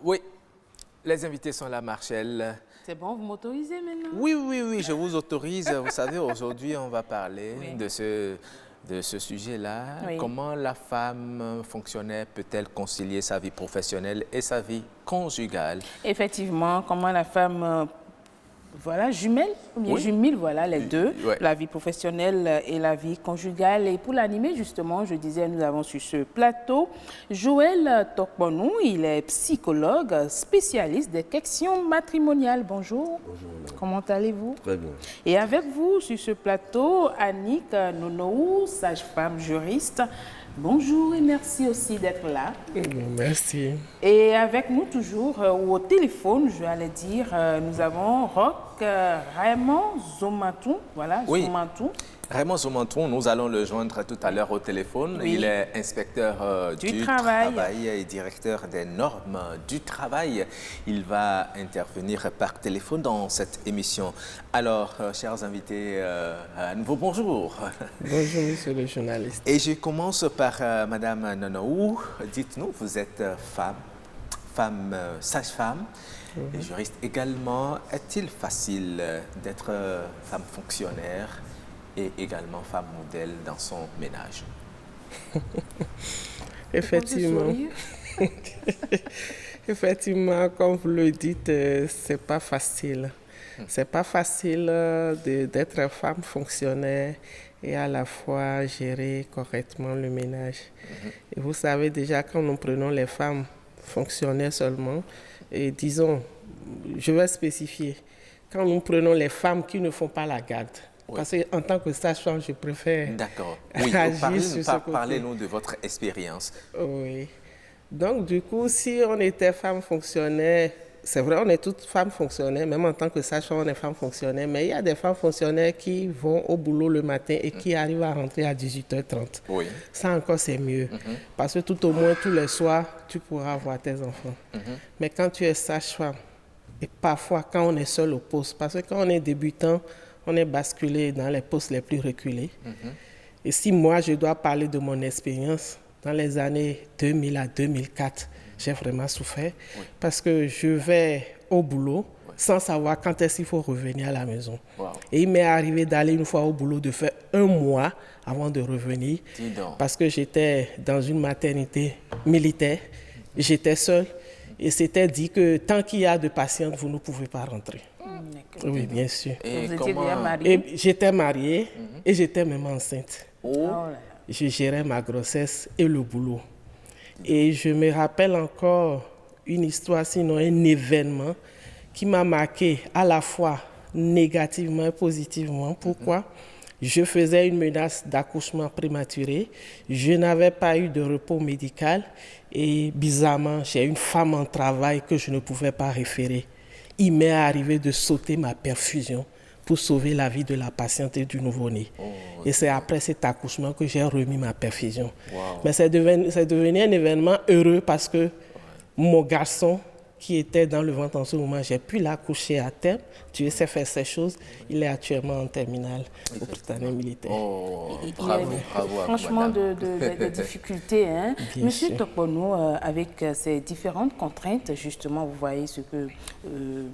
Oui, les invités sont là, Marcel. C'est bon, vous m'autorisez maintenant? Oui, je vous autorise. Vous savez, aujourd'hui, on va parler Oui. de ce sujet-là. Oui. Comment la femme fonctionnaire peut-elle concilier sa vie professionnelle et sa vie conjugale? Effectivement, comment la femme, voilà, jumelle, ou bien Oui. jumelle, voilà, les deux, Ouais. la vie professionnelle et la vie conjugale. Et pour l'animer, justement, je disais, nous avons sur ce plateau Joël Tokponou, il est psychologue, spécialiste des questions matrimoniales. Bonjour. Bonjour. Comment allez-vous? Très bien. Et avec vous, sur ce plateau, Annick Nonou, sage-femme juriste. Bonjour et merci aussi d'être là. Merci. Et avec nous toujours, ou au téléphone, je vais dire, nous avons Raymond Zomatou. Voilà, Oui. Zomatou. Raymond Zomanton, nous allons le joindre tout à l'heure au téléphone. Oui. Il est inspecteur Du du travail. travail et directeur des normes du travail. Il va intervenir par téléphone dans cette émission. Alors, chers invités, à nouveau bonjour. Bonjour, monsieur le journaliste. Et je commence par Madame Nonou. Dites-nous, vous êtes femme sage-femme et juriste également. Est-il facile d'être femme fonctionnaire et également femme modèle dans son ménage? Effectivement. Effectivement, comme vous le dites, c'est pas facile. C'est pas facile d'être femme fonctionnaire et à la fois gérer correctement le ménage. Et vous savez déjà, quand nous prenons les femmes fonctionnaires seulement, et disons, je vais spécifier, quand nous prenons les femmes qui ne font pas la garde, Oui. parce qu'en tant que sage-femme, je préfère D'accord. Oui, agir sur ce côté. parlez-nous de votre expérience. Oui. Donc, du coup, si on était femme fonctionnaire, c'est vrai, on est toutes femmes fonctionnaires, même en tant que sage-femme, on est femme fonctionnaire, mais il y a des femmes fonctionnaires qui vont au boulot le matin et qui arrivent à rentrer à 18h30. Oui. Ça encore, c'est mieux. Parce que tout au moins, tous les soirs, tu pourras voir tes enfants. Mais quand tu es sage-femme, et parfois quand on est seul au poste, parce que quand on est débutant, on est basculé dans les postes les plus reculés. Et si moi, je dois parler de mon expérience, dans les années 2000 à 2004, j'ai vraiment souffert parce que je vais au boulot sans savoir quand est-ce qu'il faut revenir à la maison. Wow. Et il m'est arrivé d'aller une fois au boulot, de faire un mois avant de revenir Dis donc. parce que j'étais dans une maternité militaire, j'étais seule et c'était dit que tant qu'il y a de patientes, vous ne pouvez pas rentrer. Oui, bien sûr. Et Vous étiez déjà Et mariée? j'étais mariée et j'étais même enceinte. Oh là là. Je gérais ma grossesse et le boulot. Et je me rappelle encore une histoire, sinon un événement qui m'a marqué à la fois négativement et positivement. Pourquoi? Je faisais une menace d'accouchement prématuré. Je n'avais pas eu de repos médical et bizarrement, j'ai une femme en travail que je ne pouvais pas référer. Il m'est arrivé de sauter ma perfusion pour sauver la vie de la patiente et du nouveau-né. Et c'est après cet accouchement que j'ai remis ma perfusion. Wow. Mais c'est devenu un événement heureux parce que mon garçon qui était dans le ventre en ce moment, j'ai pu l'accoucher à terme. Dieu sait faire ces choses. Il est actuellement en terminale au Britannique militaire. Oh, Il y a bravo à franchement madame. de difficultés. Hein? Bien Monsieur sûr. Tokponou, avec ces différentes contraintes, justement, vous voyez ce que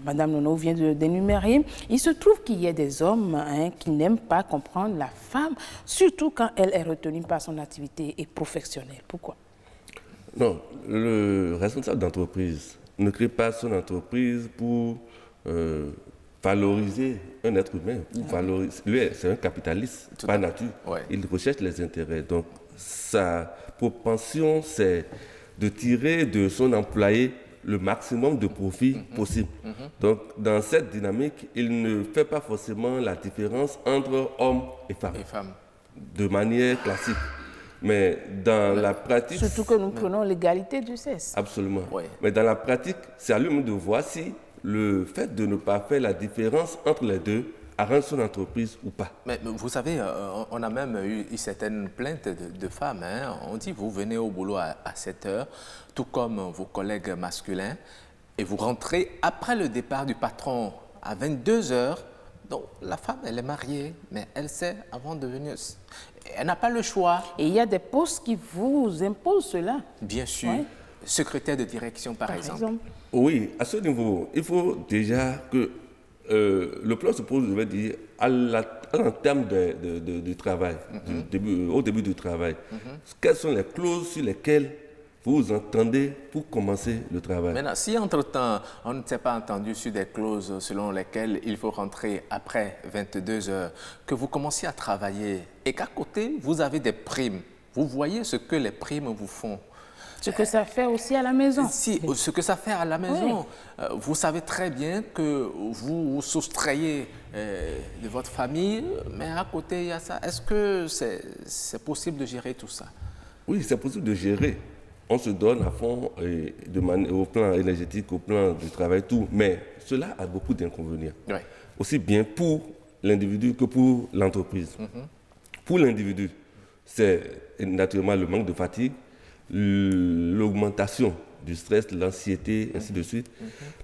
Madame Nono vient d'énumérer, il se trouve qu'il y a des hommes qui n'aiment pas comprendre la femme, surtout quand elle est retenue par son activité et professionnelle. Pourquoi? Non, le responsable d'entreprise ne crée pas son entreprise pour valoriser un être humain. Lui, c'est un capitaliste, Tout par à fait. nature. Ouais. Il recherche les intérêts. Donc, sa propension, c'est de tirer de son employé le maximum de profit possible. Donc, dans cette dynamique, il ne fait pas forcément la différence entre hommes et femmes, Les femmes. de manière classique. Mais dans la pratique... Surtout que nous prenons l'égalité du sexe. Absolument. Ouais. Mais dans la pratique, c'est à lui de voir si le fait de ne pas faire la différence entre les deux arrange son entreprise ou pas. Mais vous savez, on a même eu certaines plaintes de femmes. Hein. On dit, vous venez au boulot à 7 heures, tout comme vos collègues masculins, et vous rentrez après le départ du patron à 22 heures. Donc, la femme, elle est mariée, mais elle sait, avant de venir, elle n'a pas le choix. Et il y a des postes qui vous imposent cela. Bien sûr. Ouais. secrétaire de direction, par exemple. Oui, à ce niveau, il faut déjà que le plan se pose, je vais dire, en termes du travail, au début du travail. Quelles sont les clauses sur lesquelles vous entendez pour commencer le travail? Maintenant, si entre-temps, on ne s'est pas entendu sur des clauses selon lesquelles il faut rentrer après 22 heures, que vous commenciez à travailler et qu'à côté, vous avez des primes, vous voyez ce que les primes vous font. Ce que ça fait aussi à la maison. Si, ce que ça fait à la maison. Oui. Vous savez très bien que vous vous soustrayez de votre famille, mais à côté, il y a ça. Est-ce que c'est possible de gérer tout ça? Oui, c'est possible de gérer. On se donne à fond au plan énergétique, au plan du travail, tout. Mais cela a beaucoup d'inconvénients. Oui. Aussi bien pour l'individu que pour l'entreprise. Pour l'individu, c'est naturellement le manque de fatigue, l'augmentation du stress, l'anxiété, ainsi de suite.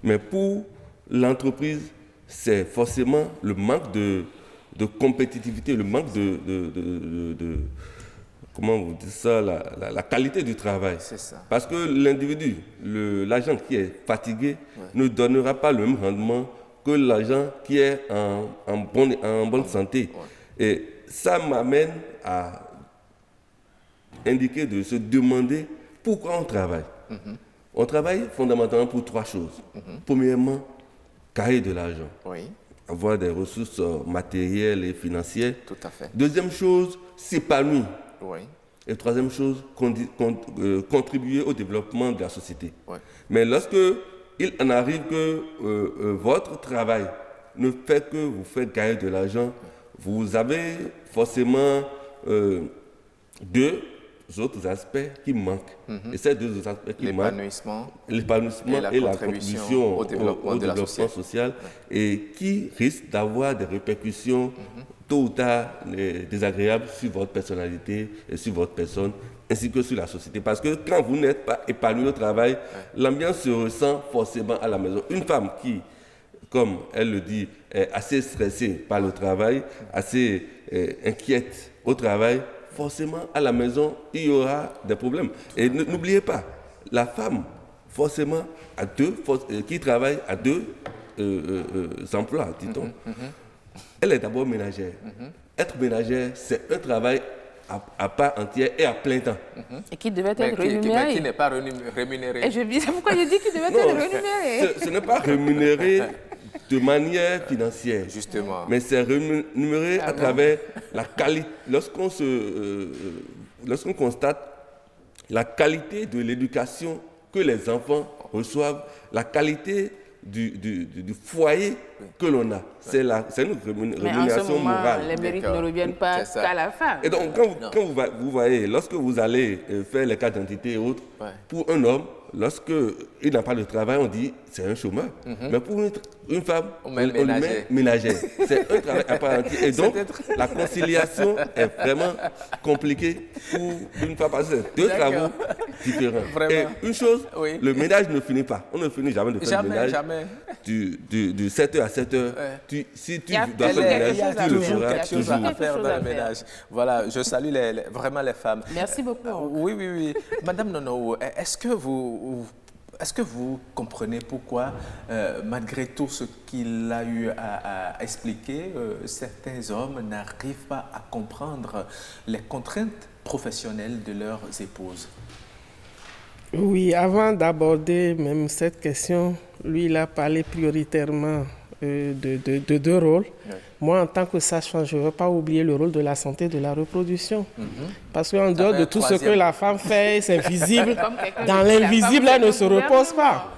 Mais pour l'entreprise, c'est forcément le manque de compétitivité, le manque de comment vous dites ça, la qualité du travail. C'est ça. Parce que l'individu, l'agent qui est fatigué, ne donnera pas le même rendement que l'agent qui est en bonne santé. Et ça m'amène à indiquer de se demander pourquoi on travaille. On travaille fondamentalement pour 3 choses. Premièrement, gagner de l'argent. Oui. Avoir des ressources matérielles et financières. Tout à fait. Deuxième chose, s'épanouir. Oui. Et troisième chose, contribuer au développement de la société. Oui. Mais lorsque il en arrive que votre travail ne fait que vous faire gagner de l'argent, vous avez forcément 2 autres aspects qui manquent. Et ces 2 autres aspects qui manquent, l'épanouissement et la contribution au développement social, et qui risquent d'avoir des répercussions tôt ou tard désagréables sur votre personnalité et sur votre personne, ainsi que sur la société. Parce que quand vous n'êtes pas épanoui au travail, l'ambiance se ressent forcément à la maison. Une femme qui, comme elle le dit, est assez stressée par le travail, assez inquiète au travail, forcément, à la maison, il y aura des problèmes. Et n'oubliez pas, la femme, forcément, qui travaille à 2 emplois, dit-on. Elle est d'abord ménagère. Être ménagère, c'est un travail à part entière et à plein temps. Et qui devait être rémunéré. Mais qui n'est pas rémunéré. Et c'est pourquoi je dis qu'il devait être rémunéré. Ce n'est pas rémunéré de manière financière. Justement. Mais c'est rémunéré à travers la qualité. Lorsqu'on constate la qualité de l'éducation que les enfants reçoivent, la qualité du foyer que l'on a. C'est une rémunération morale. Les mérites ne reviennent pas qu'à la femme. Et donc, quand vous voyez, lorsque vous allez faire les cartes d'identité et autres, pour un homme, lorsqu'il n'a pas de travail, on dit c'est un chômeur. Mais pour une femme, on met ménagère. C'est un travail à part entière. Et donc, la conciliation est vraiment compliquée pour une femme parce que c'est 2 travaux différents. Vraiment. Et une chose, le ménage ne finit pas. On ne finit jamais de faire le ménage. Jamais. Du 7h à 7h, si tu dois faire le ménage, tu le feras toujours. À faire dans le ménage. Voilà, je salue vraiment les femmes. Merci beaucoup. Oui. Madame Nono, est-ce que vous comprenez pourquoi, malgré tout ce qu'il a eu à expliquer, certains hommes n'arrivent pas à comprendre les contraintes professionnelles de leurs épouses? Oui, avant d'aborder même cette question, lui, il a parlé prioritairement de 2 rôles. Oui. Moi, en tant que sage-femme, je ne veux pas oublier le rôle de la santé et de la reproduction. Parce qu'en dehors de tout ce que la femme fait, c'est visible. Dans l'invisible, elle ne se repose pas.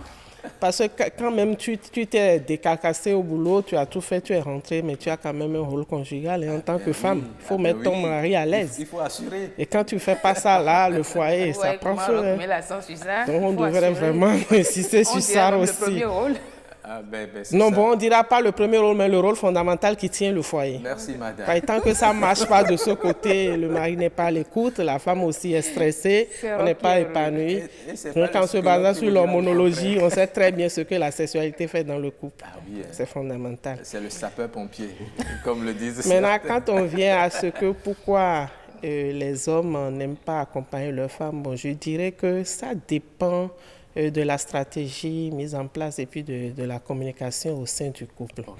Parce que quand même tu t'es décarcassé au boulot, tu as tout fait, tu es rentré, mais tu as quand même un rôle conjugal. Et en tant que femme, il faut mettre ton mari à l'aise. Il faut assurer. Et quand tu ne fais pas ça là, le foyer, ça prend feu. Donc on devrait vraiment insister sur ça aussi. Non, bon, on ne dira pas le premier rôle, mais le rôle fondamental qui tient le foyer. Merci, madame. Tant que ça ne marche pas de ce côté, le mari n'est pas à l'écoute, la femme aussi est stressée, on n'est pas épanoui. Donc, en se basant sur l'hormonologie, on sait très bien ce que la sexualité fait dans le couple. C'est fondamental. C'est le sapeur-pompier, comme le disent. Maintenant, quand on vient à ce que pourquoi les hommes n'aiment pas accompagner leurs femmes, bon, je dirais que ça dépend de la stratégie mise en place et puis de la communication au sein du couple. Okay.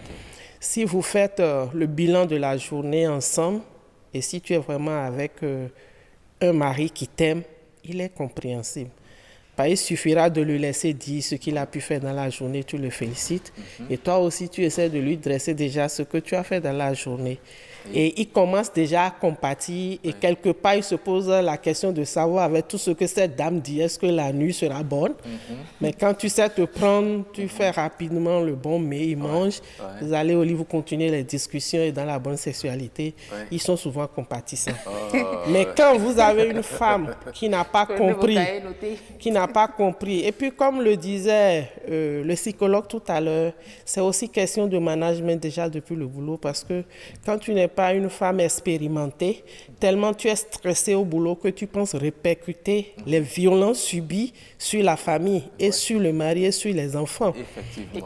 Si vous faites le bilan de la journée ensemble et si tu es vraiment avec un mari qui t'aime, il est compréhensible. Il suffira de lui laisser dire ce qu'il a pu faire dans la journée, tu le félicites. Et toi aussi, tu essaies de lui dresser déjà ce que tu as fait dans la journée. Et il commence déjà à compatir et quelque part, il se pose la question de savoir avec tout ce que cette dame dit, est-ce que la nuit sera bonne? Mais quand tu sais te prendre, tu fais rapidement le bon mets, il mange. Vous allez au lit, vous continuez les discussions et dans la bonne sexualité, ils sont souvent compatissants. Mais quand vous avez une femme qui n'a pas compris, et puis comme le disait le psychologue tout à l'heure, c'est aussi question de management déjà depuis le boulot parce que quand tu n'es pas une femme expérimentée, tellement tu es stressée au boulot que tu penses répercuter les violences subies sur la famille et sur le mari et sur les enfants.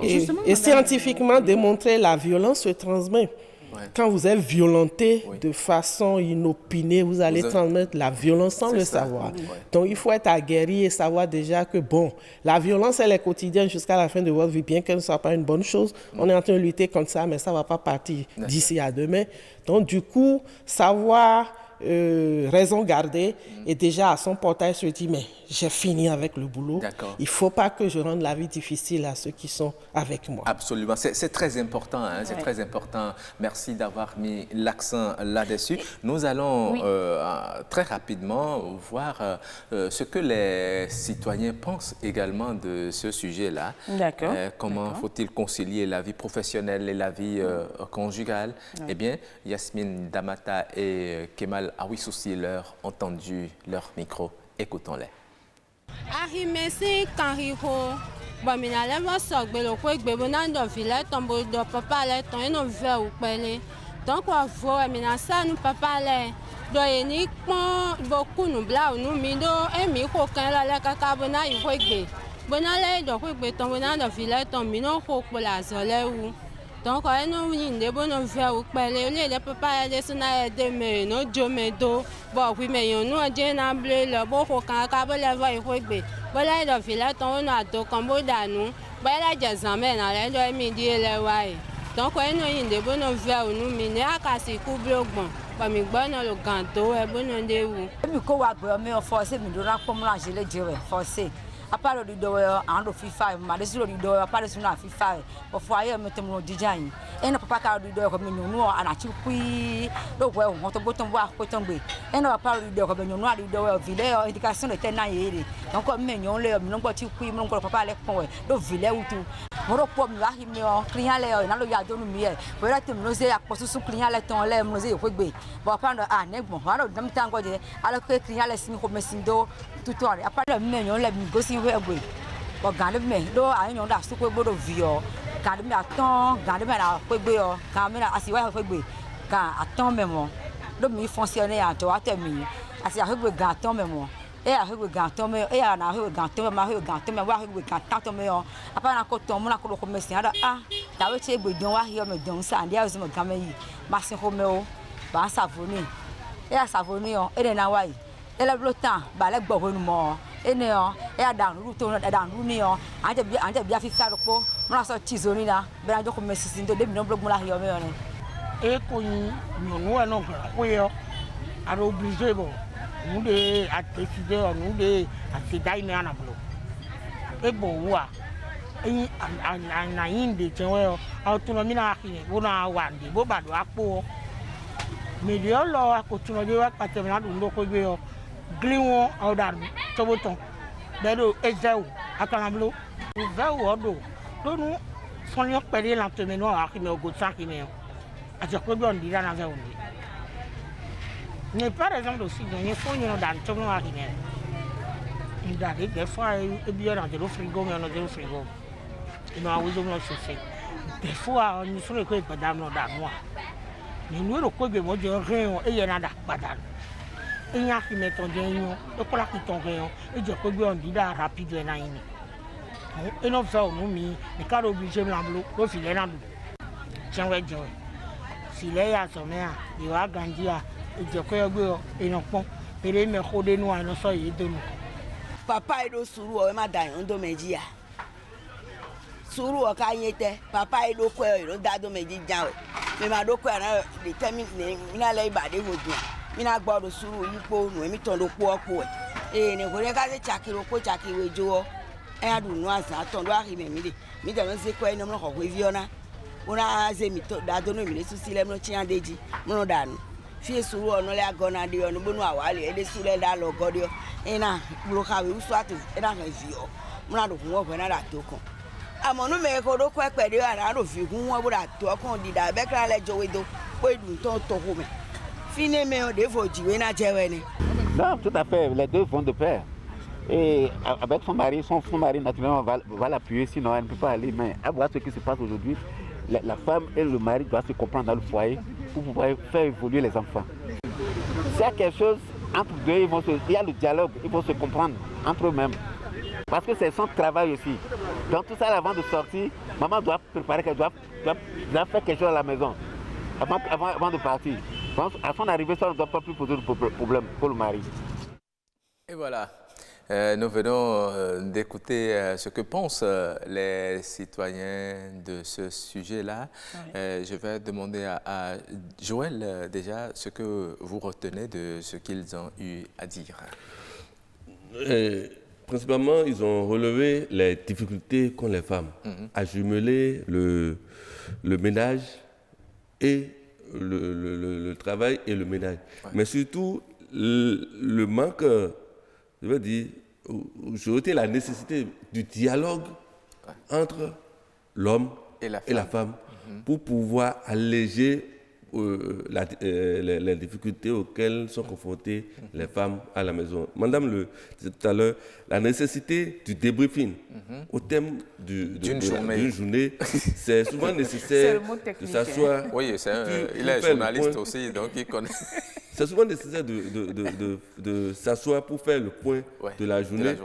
Et scientifiquement démontré, la violence se transmet. Quand vous êtes violenté de façon inopinée, vous allez transmettre la violence sans le savoir. Donc, il faut être aguerri et savoir déjà que, bon, la violence, elle est quotidienne jusqu'à la fin de votre vie, bien qu'elle ne soit pas une bonne chose. On est en train de lutter contre ça, mais ça ne va pas partir d'ici à demain. Donc, du coup, savoir raison garder et déjà à son portail se dit, mais j'ai fini avec le boulot. Il ne faut pas que je rende la vie difficile à ceux qui sont avec moi. Absolument, c'est très important, hein, c'est très important. Merci d'avoir mis l'accent là-dessus. Nous allons très rapidement voir ce que les citoyens pensent également de ce sujet-là. Comment faut-il concilier la vie professionnelle et la vie conjugale? Eh bien, Yasmine Damata et Kemal Awissoussi leur ont tendu leur micro. Écoutons-les. Ahimesi kanriho bamina leva sogbelo ko gbebo na ndo vile tombo do papa le ton eno ve o pele donc wa vo amina sa nu papa le do eni pon boku nu bla nu mi do emi ko kan la kaka bona i ko gbe bona le do ko gbe ton bona ndo vile ton mi no ko pola zole wu donc eno ni ndebo no ve o pele le papa le suna de me no jo me do bo wi me yon no je na ble le bo ko kan ka bo le va i ko gbe bola do vile ton no ado kan bo danu bola je zanme na le do mi di le wa e donc eno ni ndebo no ve o nu mi ne akasi ku blogbon ba mi gbo na lo gan to e bo no de wu mi ko wa gbe mi o force mi do ra po mu la je le je we force apart the door and of 5 ma this road door apart the na 5 but for aye metem no dijan e na papa ka the door ko me no anachi kui do we won to boton bo akoton gbe e na papa the door ko me no the door vile education de ten na yere donc ko me nyon le mi no gbo ti kui mi no ko papa le pon we do vile wutu mo ro po mi wa hi mi o client le na lo ya do nu mi e we ra tem no se aposusu client le ton le mo se ko gbe but papa no negbon wa no dam tango je ala ko client le simi ko mesindo tutori apart me nyon le mi go si we gbe o gan le me do ayin nyon da su ko gbodo vi o gan le me aton gan le me na ko gbe o gan me na asiwa ko gbe gan aton me mo do mi fonctionner ato atemi asi a gbe gan aton me mo e a gbe gan aton me e a na gbe gan aton me ma gbe gan aton me wa gbe gan aton me o apa na ko ton mo na ko me sin ada da we che gbe don wa hi o me don sa ndia o se mo gan me yi ma sin ko me o ba savoni e a savoni o e na wa yi e le blotan ba le gbo honu mo ene o e adan ru to adan ru ni o anje bia fi sa ropo mo na so tizoni na be na joko mesisi ndo de mi no blog mo la yo me o ne e ko yin nyonu e no gra ko yo ara obligé bo mu de ateside o nu de atidai ni ana blo e bo wa yin na yin de tenwe o autonomy na akini bo na wa ndi bo ba do apo me de o lo akotuno de wa pate na do ndo ko gbe o gliwon awdar toboton bedo ezeu akanablo ezeu odo donu sonyo pere lantemeno akime ogotsan kime aje ko bi on dira na ve oni ne par exemple aussi gagner fonyo dans tomo akime nda de des fois e bi na de frigo me na de frigo ino awozo no sose des fois ni so le ko ipada no da no ni no ko gbe mo je rin e ye na da pada il y a qui met ton géant, et pour la qui ton géant, et je peux bien dire rapide et naïne. Et nous faisons nous, mais quand obligé de l'emblo, au filet l'emblo. Tiens, ouais, Joe. Si les a son mère, il va grandir, Ejekwe enokpon. Ere me khode nu ano so yedonu. Papa ido suru o ma da yon do meji ya. Suru o ka yete. Papa ido kwe o da do meji jan o. Me ma do kwe na determine mina le ibade wodu. Mina gbodo suru yipo nu emi ton do po opo e. Ne ko re ka se chakiro ko chakiwe jo. E adu nu asan ton do ari me mi de. Mi de no se ko eno mo ko viona. Una ze mi to da do no mi le su sile mo chi andeji. Mo danu. Fi suru ono le agona de ono bonu awale ele sule da lo godio. Ina blo ka we usu atu ina kan fi o. Mo na do kun wo na da to kan. Amo no me ko do ko pe de ara ro fi kun wo da to kan di da be kra le jowe do. Po edu to ko me. Fini me o de fo jiwe na jewe ni. Non, tout à fait, les deux vont de pair. Et avec son mari naturellement va l'appuyer, sinon elle ne peut pas aller. Mais à voir ce qui se passe aujourd'hui, la femme et le mari doivent se comprendre dans le foyer pour pouvoir faire évoluer les enfants. S'il y a quelque chose entre deux, il y a le dialogue, ils vont se comprendre entre eux-mêmes. Parce que c'est son travail aussi. Donc tout ça, avant de sortir, maman doit préparer, doit faire quelque chose à la maison avant de partir. Donc à son arrivée, ça ne doit pas plus poser de problème pour le mari. Et voilà. Nous venons d'écouter ce que pensent les citoyens de ce sujet-là. Oui. Je vais demander à Joël déjà ce que vous retenez de ce qu'ils ont eu à dire. Principalement, ils ont relevé les difficultés qu'ont les femmes à jumeler le ménage et le travail et le ménage. Ouais. Mais surtout, le manque, je veux dire, j'ai ôté la nécessité du dialogue entre l'homme et la femme pour pouvoir alléger les difficultés auxquelles sont confrontées les femmes à la maison. Madame le disait tout à l'heure, la nécessité du débriefing au thème d'une journée, c'est souvent nécessaire de s'asseoir. Oui, il est journaliste aussi, donc il connaît. C'est souvent nécessaire de s'asseoir pour faire le point de la journée.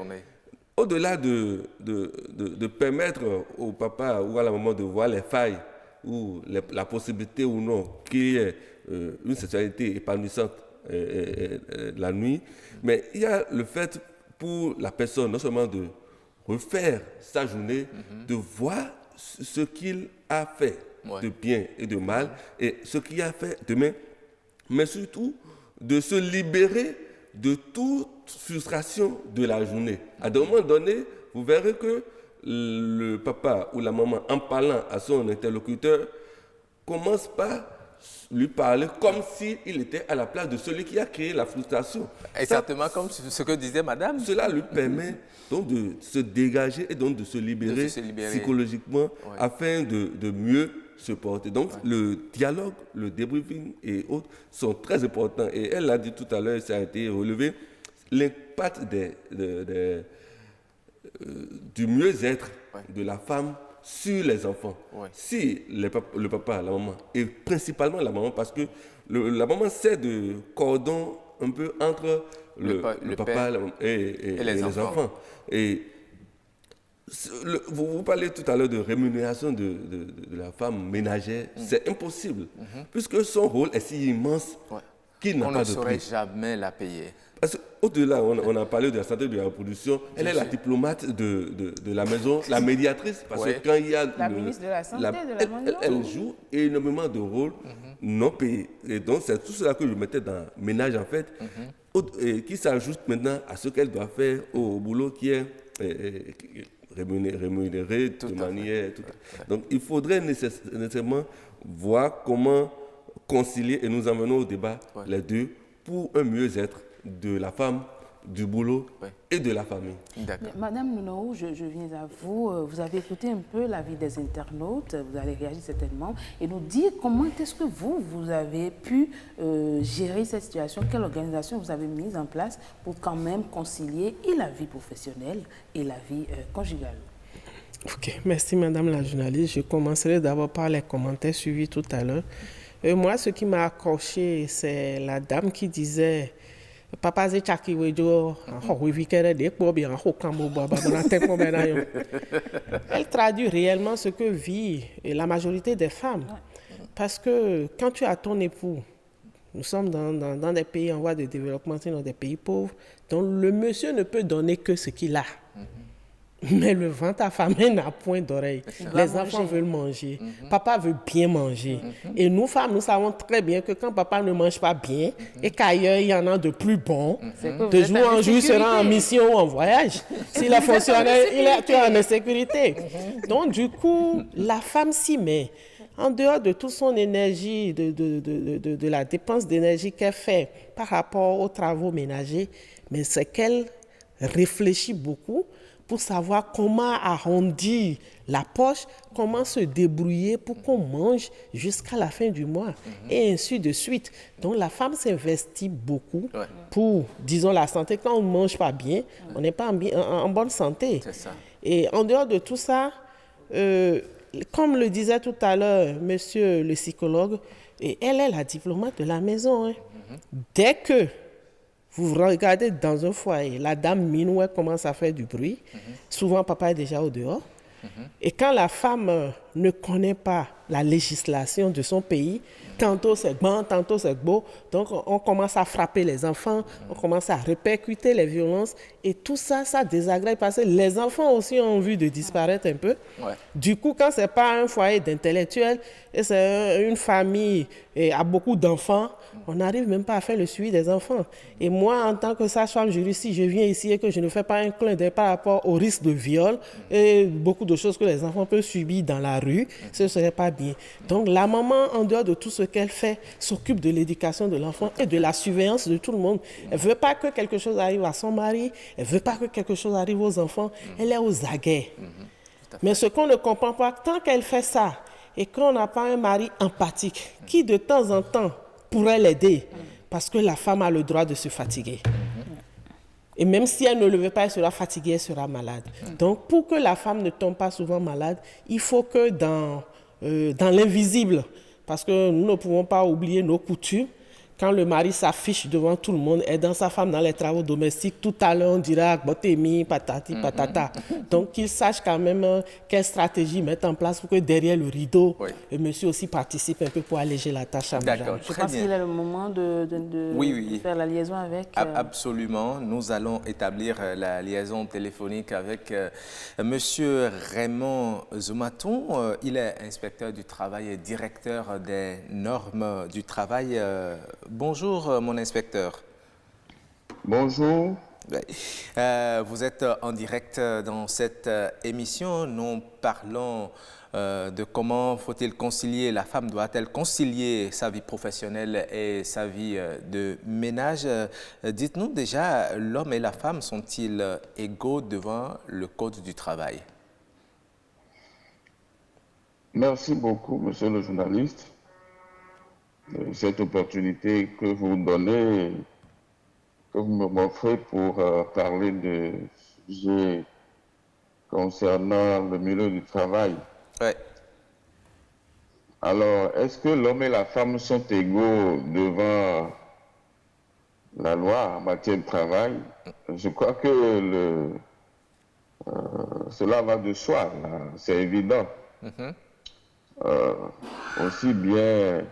Au-delà de permettre au papa ou à la maman de voir les failles ou la possibilité ou non qu'il y ait une sexualité épanouissante la nuit, mais il y a le fait pour la personne non seulement de refaire sa journée, de voir ce qu'il a fait de bien et de mal et ce qu'il a fait de bien, mais surtout de se libérer de toute frustration de la journée. À un moment donné, vous verrez que le papa ou la maman, en parlant à son interlocuteur, commence par lui parler comme s'il était à la place de celui qui a créé la frustration. Exactement comme ce que disait madame. Cela lui permet donc de se dégager et donc de se libérer psychologiquement afin de mieux se porter. Donc le dialogue, le débriefing et autres sont très importants. Et elle l'a dit tout à l'heure, ça a été relevé, l'impact du mieux-être de la femme sur les enfants. Si le papa, la maman, et principalement la maman, parce que la maman sert de cordon un peu entre le papa et les enfants. Et vous parlez tout à l'heure de rémunération de la femme ménagère. C'est impossible, puisque son rôle est si immense qu'il n'a pas de prix. On ne saurait jamais la payer. Parce qu'au-delà, on a parlé de la santé de la reproduction. Elle est la diplomate de la maison, la médiatrice. Parce que quand il y a la ministre de la Santé de la maison. Elle joue énormément de rôles non payés. Et donc, c'est tout cela que je mettais dans ménage, en fait, et qui s'ajoute maintenant à ce qu'elle doit faire au boulot qui est rémunéré de manière... Donc, il faudrait nécessairement voir comment concilier, et nous en venons au débat, les deux, pour un mieux-être de la femme, du boulot et de la famille. Madame Nounou, je viens à vous. Vous avez écouté un peu l'avis des internautes, vous allez réagir certainement, et nous dire comment est-ce que vous avez pu gérer cette situation, quelle organisation vous avez mise en place pour quand même concilier et la vie professionnelle et la vie conjugale. Ok, merci Madame la journaliste. Je commencerai d'abord par les commentaires suivis tout à l'heure. Moi, ce qui m'a accroché, c'est la dame qui disait Papa elle traduit réellement ce que vit la majorité des femmes. Parce que quand tu as ton époux, Nous sommes dans des pays en voie de développement, sinon des pays pauvres. Donc, le monsieur ne peut donner que ce qu'il a. Mais le ventre affamé n'a point d'oreille. Les enfants veulent manger. Papa veut bien manger. Et nous, femmes, nous savons très bien que quand papa ne mange pas bien et qu'ailleurs, il y en a de plus bons, de jour en jour, il sera en mission ou en voyage. S'il est fonctionnaire, tu es en insécurité. Donc, du coup, la femme s'y met. En dehors de toute son énergie, de la dépense d'énergie qu'elle fait par rapport aux travaux ménagers, mais c'est qu'elle réfléchit beaucoup pour savoir comment arrondir la poche, comment se débrouiller pour qu'on mange jusqu'à la fin du mois, et ainsi de suite. Donc la femme s'investit beaucoup pour, disons, la santé. Quand on ne mange pas bien, on n'est pas en bonne santé. C'est ça. Et en dehors de tout ça, comme le disait tout à l'heure monsieur le psychologue, elle est la diplomate de la maison. Dès que vous regardez dans un foyer, la dame minouée commence à faire du bruit. Souvent, papa est déjà au dehors. Et quand la femme ne connaît pas la législation de son pays, tantôt c'est bon, tantôt c'est beau, donc on commence à frapper les enfants, on commence à répercuter les violences, et tout ça, ça désagrège parce que les enfants aussi ont envie de disparaître un peu. Du coup, quand c'est pas un foyer d'intellectuels, et c'est une famille à beaucoup d'enfants, on n'arrive même pas à faire le suivi des enfants. Et moi, en tant que sage-femme juriste, si je viens ici et que je ne fais pas un clin d'œil par rapport au risque de viol et beaucoup de choses que les enfants peuvent subir dans la rue, ce ne serait pas bien. Donc la maman, en dehors de tout ce qu'elle fait, s'occupe de l'éducation de l'enfant et de la surveillance de tout le monde. Elle ne veut pas que quelque chose arrive à son mari, elle ne veut pas que quelque chose arrive aux enfants, elle est aux aguets. Mais ce qu'on ne comprend pas, tant qu'elle fait ça, et qu'on n'a pas un mari empathique, qui de temps en temps pourrait l'aider, parce que la femme a le droit de se fatiguer. Et même si elle ne le veut pas, elle sera fatiguée, elle sera malade. Donc, pour que la femme ne tombe pas souvent malade, il faut que dans l'invisible, parce que nous ne pouvons pas oublier nos coutumes, quand le mari s'affiche devant tout le monde, aidant sa femme dans les travaux domestiques, tout à l'heure on dira botemi, patati, patata. Donc qu'il sache quand même quelle stratégie mettre en place pour que derrière le rideau, le monsieur aussi participe un peu pour alléger la tâche à madame. Je pense qu'il est le moment de faire la liaison avec... Absolument. Nous allons établir la liaison téléphonique avec monsieur Raymond Zoumaton. Il est inspecteur du travail et directeur des normes du travail. Bonjour, mon inspecteur. Bonjour. Vous êtes en direct dans cette émission. Nous parlons de comment faut-il concilier, la femme doit-elle concilier sa vie professionnelle et sa vie de ménage. Dites-nous déjà, l'homme et la femme sont-ils égaux devant le Code du travail? Merci beaucoup, monsieur le journaliste, de cette opportunité que vous donnez, que vous m'offrez pour parler de sujets concernant le milieu du travail. Alors, est-ce que l'homme et la femme sont égaux devant la loi en matière de travail? Je crois que cela va de soi, c'est évident. Aussi bien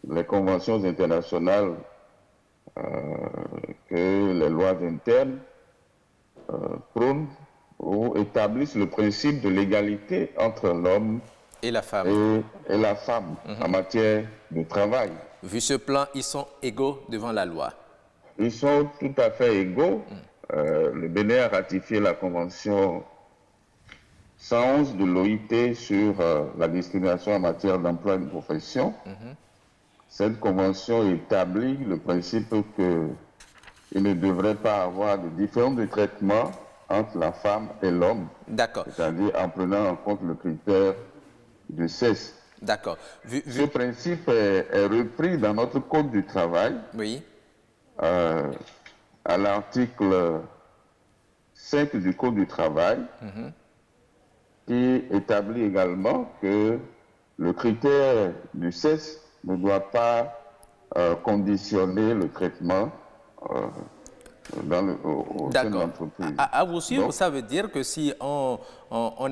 les conventions internationales que les lois internes prônent ou établissent le principe de l'égalité entre l'homme et la femme, en matière de travail. Vu ce plan, ils sont égaux devant la loi. Ils sont tout à fait égaux. Le Bénin a ratifié la convention 111 de l'OIT sur la discrimination en matière d'emploi et de profession. Cette convention établit le principe qu'il ne devrait pas avoir de différence de traitement entre la femme et l'homme. D'accord. C'est-à-dire en prenant en compte le critère de sexe. D'accord. Ce principe est repris dans notre Code du travail. Oui. À l'article 5 du Code du travail, qui établit également que le critère du sexe ne doit pas conditionner le traitement au sein de l'entreprise. À vous suivre, ça veut dire que si on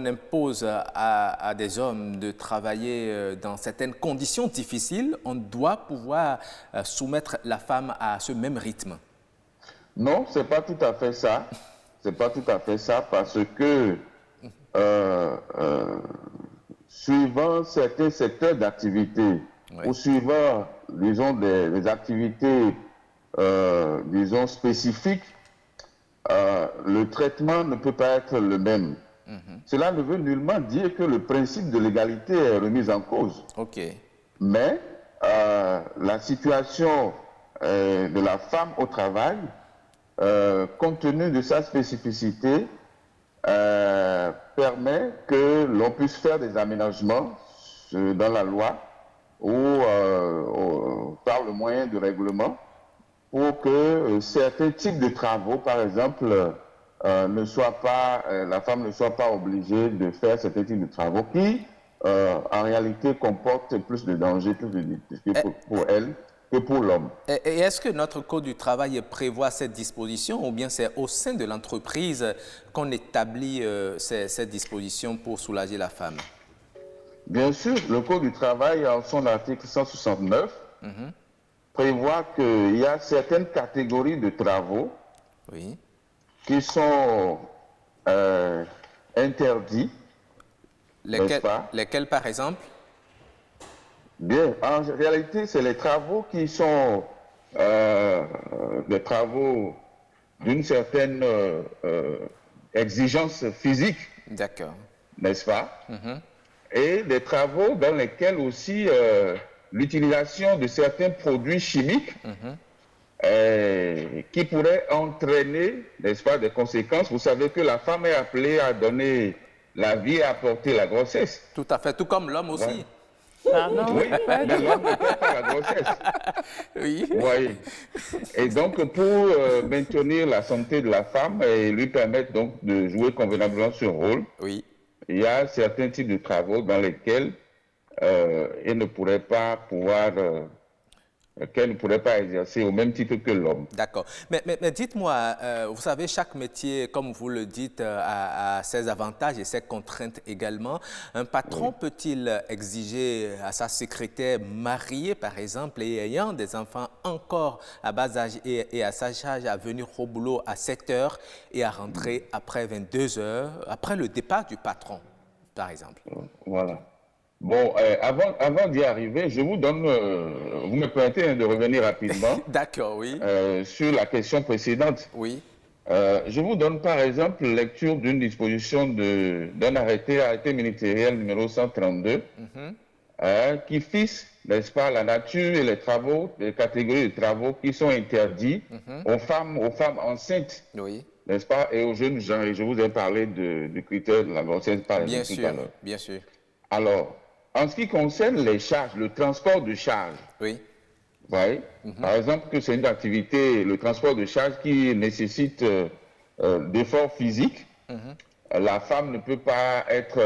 impose à des hommes de travailler dans certaines conditions difficiles, on doit pouvoir soumettre la femme à ce même rythme. Non, c'est pas tout à fait ça. C'est pas tout à fait ça parce que suivant certains secteurs d'activité ou suivant, disons, des activités, disons, spécifiques, le traitement ne peut pas être le même. Cela ne veut nullement dire que le principe de l'égalité est remis en cause. Mais la situation de la femme au travail, compte tenu de sa spécificité, permet que l'on puisse faire des aménagements dans la loi ou par le moyen de règlement pour que certains types de travaux, par exemple, la femme ne soit pas obligée de faire certains types de travaux qui, en réalité, comportent plus de dangers pour elle que pour l'homme. Et est-ce que notre Code du travail prévoit cette disposition ou bien c'est au sein de l'entreprise qu'on établit ces dispositions pour soulager la femme? Bien sûr, le Code du travail, en son article 169, prévoit qu'il y a certaines catégories de travaux qui sont interdits. Lesquels, par exemple? Bien, en réalité, c'est les travaux qui sont des travaux d'une certaine exigence physique. D'accord. N'est-ce pas? Et des travaux dans lesquels aussi l'utilisation de certains produits chimiques qui pourraient entraîner, n'est-ce pas, des conséquences. Vous savez que la femme est appelée à donner la vie et à porter la grossesse. Tout à fait, tout comme l'homme aussi. Pardon? Oui, mais l'homme ne porte pas la grossesse. Oui. Et donc, pour maintenir la santé de la femme et lui permettre donc de jouer convenablement ce rôle, il y a certains types de travaux dans lesquels elle ne pourrait pas qu'elle ne pourrait pas exercer au même titre que l'homme. D'accord. Mais dites-moi, vous savez, chaque métier, comme vous le dites, a ses avantages et ses contraintes également. Un patron peut-il exiger à sa secrétaire mariée, par exemple, et ayant des enfants encore à bas âge et à sa charge à venir au boulot à 7 heures et à rentrer après 22 heures, après le départ du patron, par exemple? Voilà. Bon, avant d'y arriver, je vous donne, vous me permettez de revenir rapidement D'accord, oui. Sur la question précédente. Oui. Je vous donne par exemple lecture d'une disposition d'un arrêté ministériel numéro 132 qui fixe, n'est-ce pas, la nature et les travaux, les catégories de travaux qui sont interdits aux femmes enceintes. Oui. N'est-ce pas, et aux jeunes gens. Et je vous ai parlé du critère de la grossesse par exemple. Bien sûr, bien sûr. Alors, en ce qui concerne les charges, le transport de charges, oui. Voyez, par exemple, que c'est une activité, le transport de charges qui nécessite d'efforts physiques, la femme ne peut pas être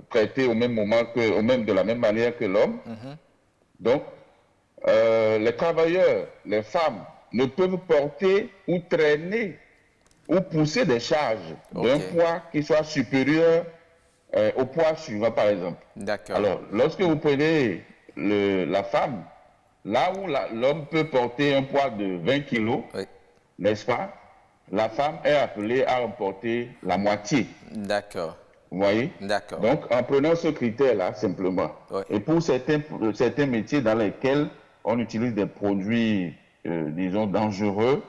traitée au même moment de la même manière que l'homme. Donc, les travailleurs, les femmes, ne peuvent porter ou traîner ou pousser des charges d'un poids qui soit supérieur au poids suivant, par exemple. D'accord. Alors, lorsque vous prenez la femme, là où l'homme peut porter un poids de 20 kilos, n'est-ce pas, la femme est appelée à en porter la moitié. D'accord. Vous voyez? D'accord. Donc, en prenant ce critère-là, simplement, et pour certains métiers dans lesquels on utilise des produits, disons, dangereux,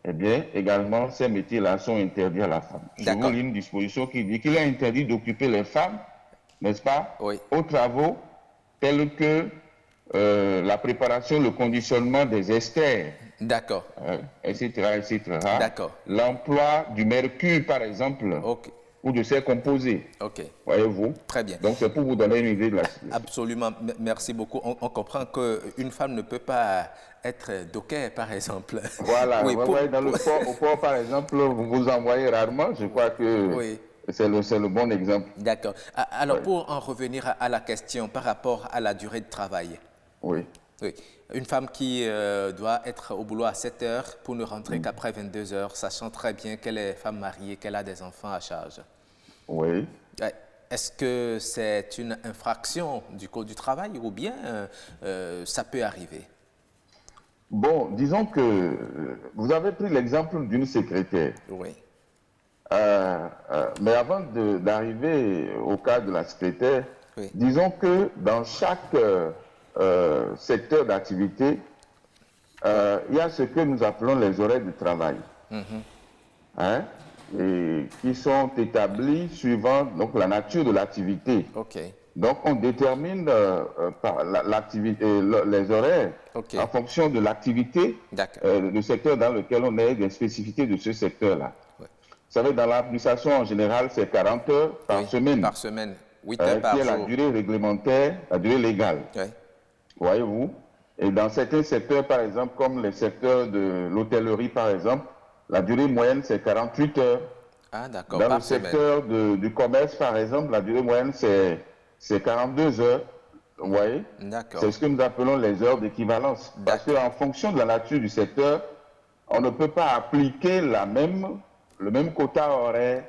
eh bien, également, ces métiers-là sont interdits à la femme. Je vous lis une disposition qui dit qu'il est interdit d'occuper les femmes, n'est-ce pas, aux travaux tels que la préparation, le conditionnement des esters, etc., etc. D'accord. L'emploi du mercure, par exemple, ou de ses composés. Voyez-vous? Très bien. Donc, c'est pour vous donner une idée de la situation. Absolument. Merci beaucoup. On comprend qu'une femme ne peut pas être docker, par exemple. Voilà. Vous voyez, dans le port, au port, par exemple, vous vous envoyez rarement. Je crois que c'est le bon exemple. D'accord. Alors, pour en revenir à la question par rapport à la durée de travail. Oui. Une femme qui doit être au boulot à 7 heures pour ne rentrer qu'après 22 heures, sachant très bien qu'elle est femme mariée, qu'elle a des enfants à charge. Oui. Est-ce que c'est une infraction du Code du travail ou bien ça peut arriver? Bon, disons que vous avez pris l'exemple d'une secrétaire. Oui. Mais avant d'arriver au cas de la secrétaire, oui. Disons que dans chaque secteur d'activité, il y a ce que nous appelons les horaires de travail, hein, et qui sont établis suivant donc, la nature de l'activité. Okay. Donc on détermine par les horaires en fonction de l'activité, du secteur dans lequel on est, des spécificités de ce secteur-là. Ouais. Vous savez, dans l'administration en général, c'est 40 heures par semaine. Par semaine, 8 heures par jour. Qui est la durée réglementaire, la durée légale. Ouais. Voyez-vous? Et dans certains secteurs, par exemple, comme les secteurs de l'hôtellerie, par exemple, la durée moyenne, c'est 48 heures. Ah, d'accord. Dans le secteur du commerce, par exemple, la durée moyenne, c'est 42 heures. Vous voyez? C'est ce que nous appelons les heures d'équivalence. Parce qu'en fonction de la nature du secteur, on ne peut pas appliquer le même quota horaire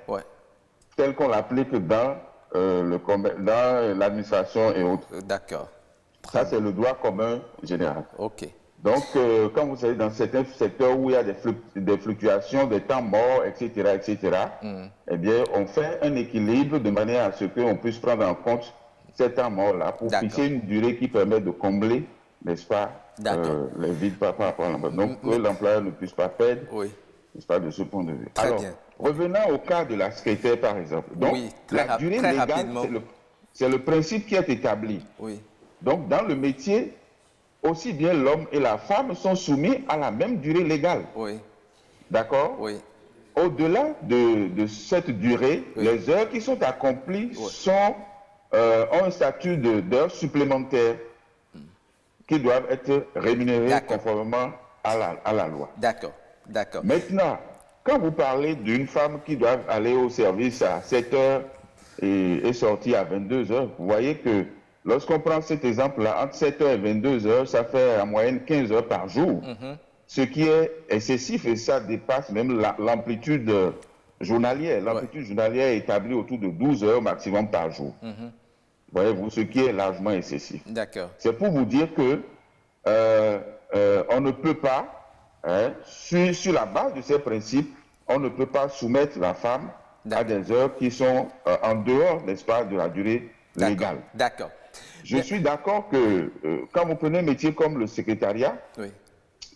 tel qu'on l'applique dans l'administration et autres. D'accord. Ça, c'est le droit commun général. OK. Donc, quand vous allez dans certains secteurs où il y a des fluctuations, des temps morts, etc., eh bien, on fait un équilibre de manière à ce qu'on puisse prendre en compte ces temps morts-là pour fixer une durée qui permet de combler, n'est-ce pas, les vides par rapport à l'employeur. Donc, que l'employeur ne puisse pas perdre, n'est-ce pas, de ce point de vue. Très Alors, bien. Revenons au cas de la secrétaire, par exemple. Donc, la durée légale, c'est le principe qui est établi. Oui. Donc, dans le métier, aussi bien l'homme et la femme sont soumis à la même durée légale. Oui. D'accord? Oui. Au-delà de cette durée, les heures qui sont accomplies ont un statut d'heures supplémentaires qui doivent être rémunérées conformément à la loi. D'accord. D'accord. Maintenant, quand vous parlez d'une femme qui doit aller au service à 7 heures et sortir à 22 heures, vous voyez que lorsqu'on prend cet exemple-là, entre 7 heures et 22 heures, ça fait en moyenne 15 heures par jour, ce qui est excessif et ça dépasse même l'amplitude journalière. L'amplitude journalière est établie autour de 12 heures maximum par jour. Voyez-vous, ce qui est largement excessif. D'accord. C'est pour vous dire que on ne peut pas, sur la base de ces principes, on ne peut pas soumettre la femme à des heures qui sont en dehors, n'est-ce pas, de la durée légale. D'accord. Je suis d'accord que quand vous prenez un métier comme le secrétariat,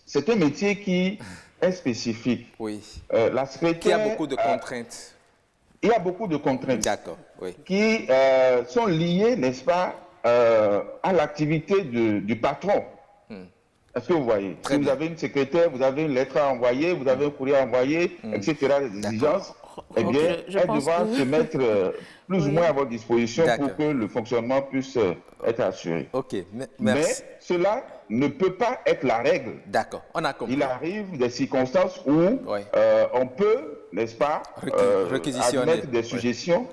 c'est un métier qui est spécifique. Oui. La secrétaire, qui a beaucoup de contraintes. Il y a beaucoup de contraintes. D'accord. Oui. Qui sont liées, n'est-ce pas, à l'activité du patron. Est-ce que vous voyez? Si vous avez une secrétaire, vous avez une lettre à envoyer, vous avez un courrier à envoyer, etc., des exigences, eh bien, elle devra se mettre plus ou moins à votre disposition pour que le fonctionnement puisse être assuré. OK, merci. Mais cela ne peut pas être la règle. D'accord, on a compris. Il arrive des circonstances où on peut, n'est-ce pas, admettre des suggestions,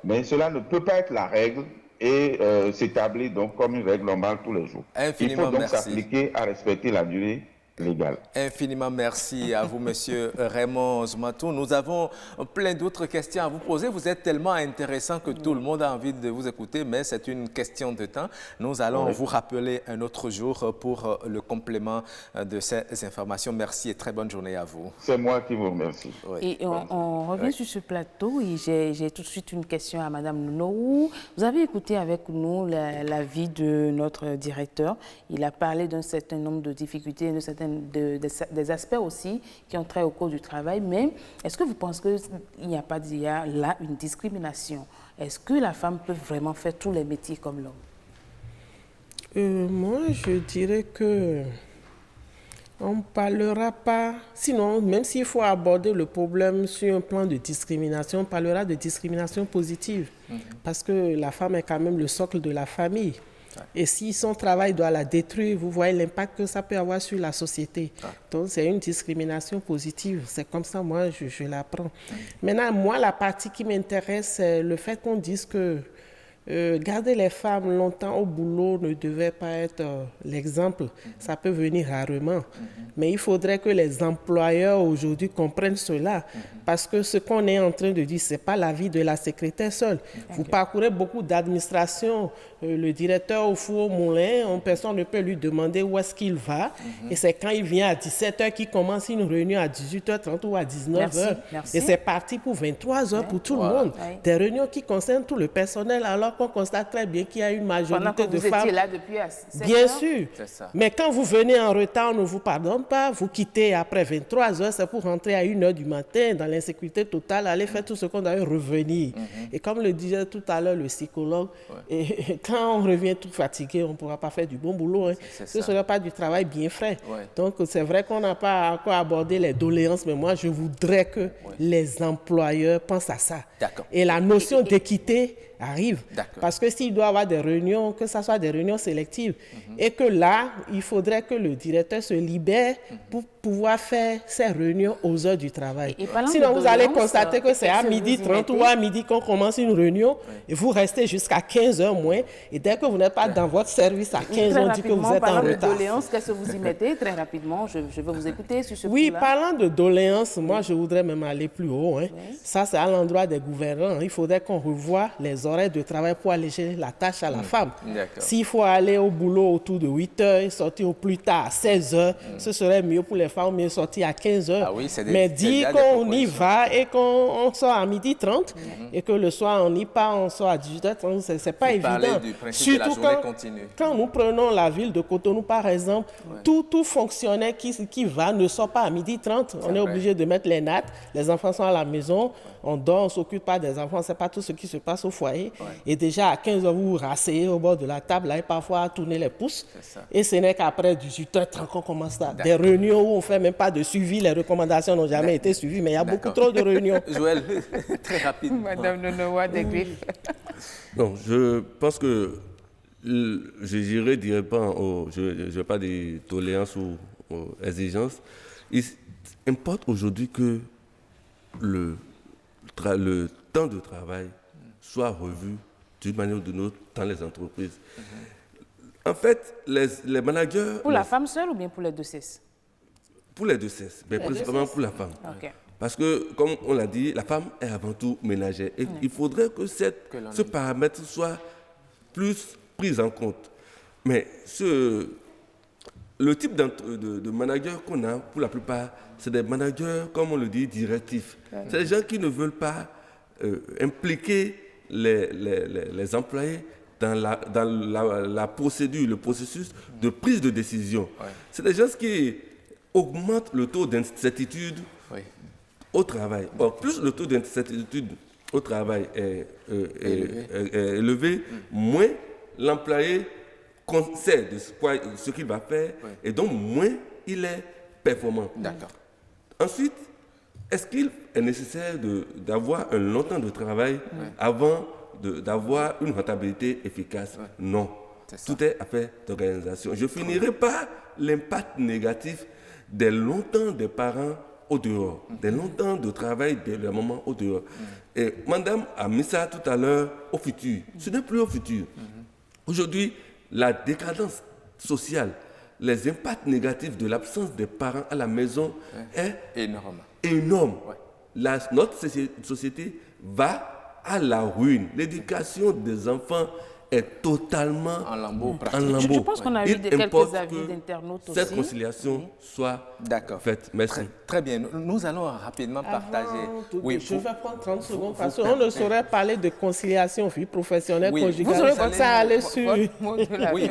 mais cela ne peut pas être la règle et s'établit donc comme une règle normale tous les jours. Il faut donc s'appliquer à respecter la durée légale. Infiniment merci à vous, Monsieur Raymond Ouzumatou. Nous avons plein d'autres questions à vous poser. Vous êtes tellement intéressant que tout le monde a envie de vous écouter, mais c'est une question de temps. Nous allons vous rappeler un autre jour pour le complément de ces informations. Merci et très bonne journée à vous. C'est moi qui vous remercie. Et on revient sur ce plateau et j'ai tout de suite une question à Madame Nono. Vous avez écouté avec nous l'avis de notre directeur. Il a parlé d'un certain nombre de difficultés, des aspects aussi qui ont trait au Code du travail. Mais est-ce que vous pensez qu'il n'y a pas là une discrimination? Est-ce que la femme peut vraiment faire tous les métiers comme l'homme? Moi, je dirais que on ne parlera pas, sinon, même s'il faut aborder le problème sur un plan de discrimination, on parlera de discrimination positive. Parce que la femme est quand même le socle de la famille. Et si son travail doit la détruire, vous voyez l'impact que ça peut avoir sur la société. Donc, c'est une discrimination positive. C'est comme ça, moi, je l'apprends. Maintenant, moi, la partie qui m'intéresse, c'est le fait qu'on dise que garder les femmes longtemps au boulot ne devait pas être l'exemple. Ça peut venir rarement. Mais il faudrait que les employeurs aujourd'hui comprennent cela. Parce que ce qu'on est en train de dire, ce n'est pas la vie de la secrétaire seule. Vous parcourez beaucoup d'administrations. Le directeur au four au moulin, personne ne peut lui demander où est-ce qu'il va. Et c'est quand il vient à 17h qu'il commence une réunion à 18h30 ou à 19h. Et c'est parti pour 23h pour tout le monde. Des réunions qui concernent tout le personnel, alors qu'on constate très bien qu'il y a une majorité de femmes. Pendant que vous étiez là depuis 7 Bien heures. sûr. Mais quand vous venez en retard, on ne vous pardonne pas. Vous quittez après 23h, c'est pour rentrer à 1h du matin dans l'insécurité totale, aller faire tout ce qu'on doit revenir. Et comme le disait tout à l'heure le psychologue, et quand on revient tout fatigué, on ne pourra pas faire du bon boulot. Ce ne sera pas du travail bien fait. Donc c'est vrai qu'on n'a pas encore abordé les doléances, mais moi je voudrais que les employeurs pensent à ça. Et la notion d'équité arrive. Parce que s'il doit y avoir des réunions, que ce soit des réunions sélectives, et que là, il faudrait que le directeur se libère pour pouvoir faire ces réunions aux heures du travail. Sinon, vous allez constater que c'est à 12h30 ou à midi qu'on commence une réunion, et vous restez jusqu'à 15h moins, et dès que vous n'êtes pas dans votre service à 15h, on dit que vous êtes en retard. Parlant de doléances, qu'est-ce que vous y mettez? Très rapidement, je veux vous écouter sur ce point-là. Oui, parlant de doléances, moi, je voudrais même aller plus haut. Ça, c'est à l'endroit des gouvernants. Il faudrait qu'on revoie les horaires de travail pour alléger la tâche à la femme. S'il faut aller au boulot autour de 8h et sortir au plus tard à 16h, ce serait mieux pour les femmes, mieux sortir à 15h. Mais dire qu'on y va et qu'on sort à 12h30 et que le soir on n'y part, on sort à 18h30, c'est pas évident. Surtout quand nous prenons la ville de Cotonou par exemple, tout fonctionnaire qui va ne sort pas à 12h30. On est obligé de mettre les nattes, les enfants sont à la maison, on dort, on ne s'occupe pas des enfants, c'est pas tout ce qui se passe au foyer. Et déjà à 15h, vous vous rasseyez au bord de la table là, et parfois à tourner les pouces. Et ce n'est qu'après 18h30 qu'on commence des réunions où on ne fait même pas de suivi. Les recommandations n'ont jamais été suivies, mais il y a beaucoup trop de réunions. Joël, très rapide. Madame Nonoa des Griffes. Non, je pense que je ne dirais pas, je pas des tolérances ou exigences. Il importe aujourd'hui que le temps de travail soit revu d'une manière ou d'une autre dans les entreprises. En fait, les managers... Pour la femme seule ou bien pour les deux sexes? Pour les deux sexes, mais principalement pour la femme. Parce que, comme on l'a dit, la femme est avant tout ménagère. Et il faudrait que ce paramètre soit plus pris en compte. Mais le type de manager qu'on a, pour la plupart, c'est des managers, comme on le dit, directifs. C'est des gens qui ne veulent pas impliquer les employés dans la procédure, le processus de prise de décision. C'est des gens qui augmentent le taux d'incertitude au travail. Or, plus le taux d'incertitude au travail est élevé, moins l'employé sait de ce qu'il va faire et donc moins il est performant. Ensuite, est-ce qu'il est nécessaire d'avoir un long temps de travail avant d'avoir une rentabilité efficace? Non. Tout est affaire d'organisation. Je finirai par l'impact négatif des longs temps des parents au dehors, des longs temps de travail de la maman au dehors. Et madame a mis ça tout à l'heure au futur. Ce n'est plus au futur. Aujourd'hui, la décadence sociale, les impacts négatifs de l'absence des parents à la maison est énorme. Notre société va à la ruine. L'éducation des enfants est totalement en lambeaux. Je pense qu'on a eu quelques avis d'internautes aussi. Cette conciliation soit faite. Merci. Très bien. Nous allons rapidement partager. Je vais prendre 30 secondes parce qu'on ne saurait parler de conciliation vie professionnelle, conjugale. Vous aurez votre ça aller sur... Oui,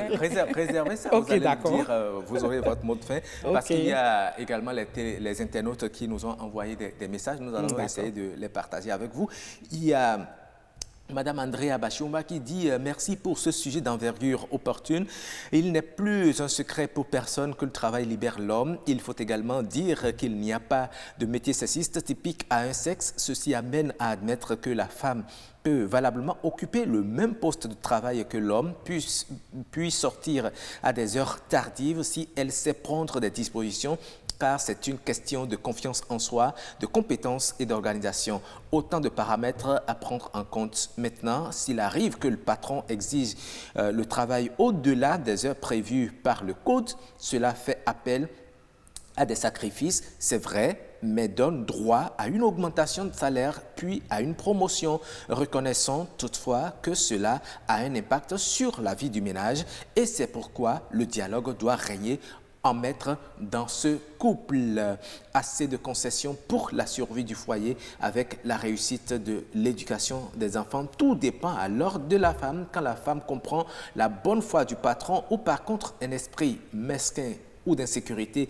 réservez ça. Vous allez dire, vous aurez votre mot de fin. Parce qu'il y a également les internautes qui nous ont envoyé des messages. Nous allons essayer de les partager avec vous. Il y a Madame Andrea Bachumba qui dit « Merci pour ce sujet d'envergure opportune. Il n'est plus un secret pour personne que le travail libère l'homme. Il faut également dire qu'il n'y a pas de métier sexiste typique à un sexe. Ceci amène à admettre que la femme peut valablement occuper le même poste de travail que l'homme, puis sortir à des heures tardives si elle sait prendre des dispositions car c'est une question de confiance en soi, de compétences et d'organisation. Autant de paramètres à prendre en compte. Maintenant, s'il arrive que le patron exige le travail au-delà des heures prévues par le code, cela fait appel à des sacrifices, c'est vrai, mais donne droit à une augmentation de salaire puis à une promotion. Reconnaissons toutefois que cela a un impact sur la vie du ménage et c'est pourquoi le dialogue doit régner en maître dans ce couple. Assez de concessions pour la survie du foyer avec la réussite de l'éducation des enfants. Tout dépend alors de la femme. Quand la femme comprend la bonne foi du patron ou par contre un esprit mesquin ou d'insécurité